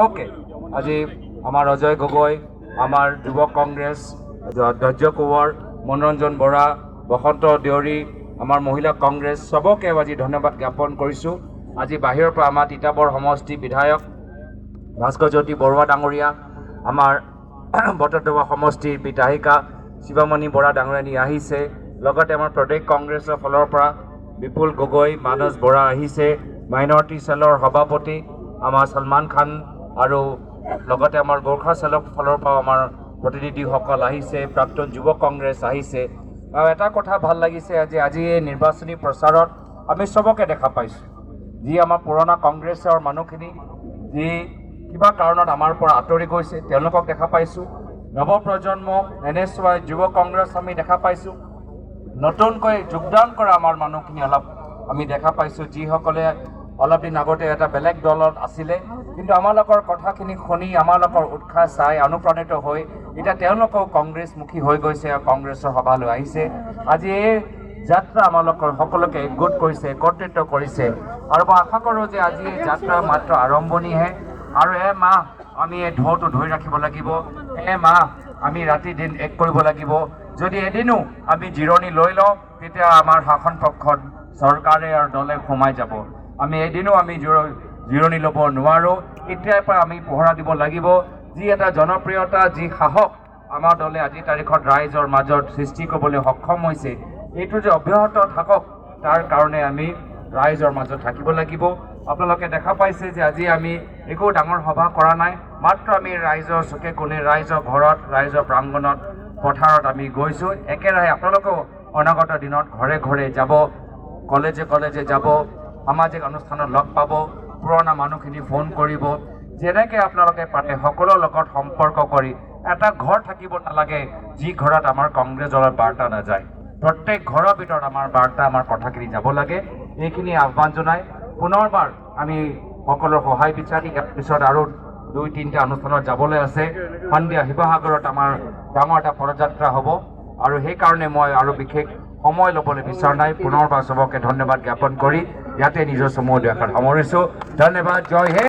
Okay আজি আমাৰ অজয় গগৈ, আমাৰ যুৱ কংগ্ৰেছ, ধৈৰ্য কোঁৱৰ, মনোৰঞ্জন বৰা, বসন্ত দেউৰী, আমাৰ মহিলা কংগ্ৰেছ চবকে আজি ধন্যবাদ জ্ঞাপন কৰিছোঁ। আজি বাহিৰৰ পৰা আমাৰ তিতাবৰ সমষ্টি বিধায়ক ভাস্কৰ জ্যোতি বৰুৱা ডাঙৰীয়া, আমাৰ বটদ্ৰৱা সমষ্টিৰ বিধায়িকা শিৱামণি বৰা ডাঙৰীয়ানী আহিছে। লগতে আমাৰ প্ৰদেশ কংগ্ৰেছৰ ফালৰ পৰা বিপুল গগৈ, মানস বৰা আহিছে। মাইনৰিটি চেলৰ সভাপতি আমাৰ সলমান খান আৰু লগতে আমাৰ গোৰ্খা চেলৰ ফালৰ পৰা আমাৰ প্ৰতিনিধিসকল আহিছে। প্ৰাক্তন যুৱ কংগ্ৰেছ আহিছে। আৰু এটা কথা ভাল লাগিছে আজি এই নিৰ্বাচনী প্ৰচাৰত আমি চবকে দেখা পাইছোঁ। যি আমাৰ পুৰণা কংগ্ৰেছৰ মানুহখিনি যি কিবা কাৰণত আমাৰ পৰা আঁতৰি গৈছে তেওঁলোকক দেখা পাইছোঁ। নৱপ্ৰজন্ম NSY যুৱ কংগ্ৰেছ আমি দেখা পাইছোঁ। নতুনকৈ যোগদান কৰা আমাৰ মানুহখিনি অলপ আমি দেখা পাইছোঁ, যিসকলে অলপ দিন আগতে এটা বেলেগ দলত আছিলে, কিন্তু আমালোকৰ কথাখিনি শুনি আমালোকৰ উৎসাহ চাই অনুপ্ৰাণিত হৈ এতিয়া তেওঁলোকেও কংগ্ৰেছমুখী হৈ গৈছে আৰু কংগ্ৰেছৰ সভালৈ আহিছে। আজি এই যাত্ৰা আমালোকৰ সকলোকে একগোট কৰিছে, একত্ৰিত কৰিছে। আৰু মই আশা কৰোঁ যে আজি এই যাত্ৰা মাত্ৰ আৰম্ভণিহে। আৰু এমাহ আমি এই ঢৌটো ধৰি ৰাখিব লাগিব। এমাহ আমি ৰাতি দিন এক কৰিব লাগিব। যদি এদিনো আমি জিৰণি লৈ লওঁ তেতিয়া আমাৰ শাসন পক্ষত চৰকাৰে আৰু দলে সোমাই যাব। আমি এদিনো আমি জিৰণি ল'ব নোৱাৰোঁ। এতিয়াৰ পৰা আমি পহৰা দিব লাগিব। যি এটা জনপ্ৰিয়তা, যি সাহস আমাৰ দলে আজিৰ তাৰিখত ৰাইজৰ মাজত সৃষ্টি কৰিবলৈ সক্ষম হৈছে, এইটো যে অব্যাহত থাকক তাৰ কাৰণে আমি ৰাইজৰ মাজত থাকিব লাগিব। আপোনালোকে দেখা পাইছে যে আজি আমি একো ডাঙৰ সভা কৰা নাই, মাত্ৰ আমি ৰাইজৰ চুকে কোণে, ৰাইজৰ ঘৰত, ৰাইজৰ প্ৰাংগণত, পথাৰত আমি গৈছোঁ। একেৰাহে আপোনালোকেও অনাগত দিনত ঘৰে ঘৰে যাব, কলেজে কলেজে যাব, সামাজিক অনুষ্ঠানত লগ পাব, পুৰণা মানুহখিনি ফোন কৰিব। যেনেকৈ আপোনালোকে পাতে সকলোৰ লগত সম্পৰ্ক কৰি এটা ঘৰ থাকিব নালাগে যি ঘৰত আমাৰ কংগ্ৰেছ দলৰ বাৰ্তা নাযায়। প্ৰত্যেক ঘৰৰ ভিতৰত আমাৰ বাৰ্তা, আমাৰ কথাখিনি যাব লাগে। এইখিনি আহ্বান জনাই পুনৰবাৰ আমি সকলোৰ সহায় বিচাৰি ইয়াৰ পিছত আৰু 2-3টা অনুষ্ঠানত যাবলৈ আছে। সন্ধিয়া শিৱসাগৰত আমাৰ ডাঙৰ এটা পদযাত্ৰা হ'ব আৰু সেইকাৰণে মই আৰু বিশেষ সময় ল'বলৈ বিচৰা নাই। পুনৰবাৰ চবকে ধন্যবাদ জ্ঞাপন কৰি ইয়াতে নিজৰ চমু দুআষাৰ সামৰিছোঁ। ধন্যবাদ। জয় হিন্দ।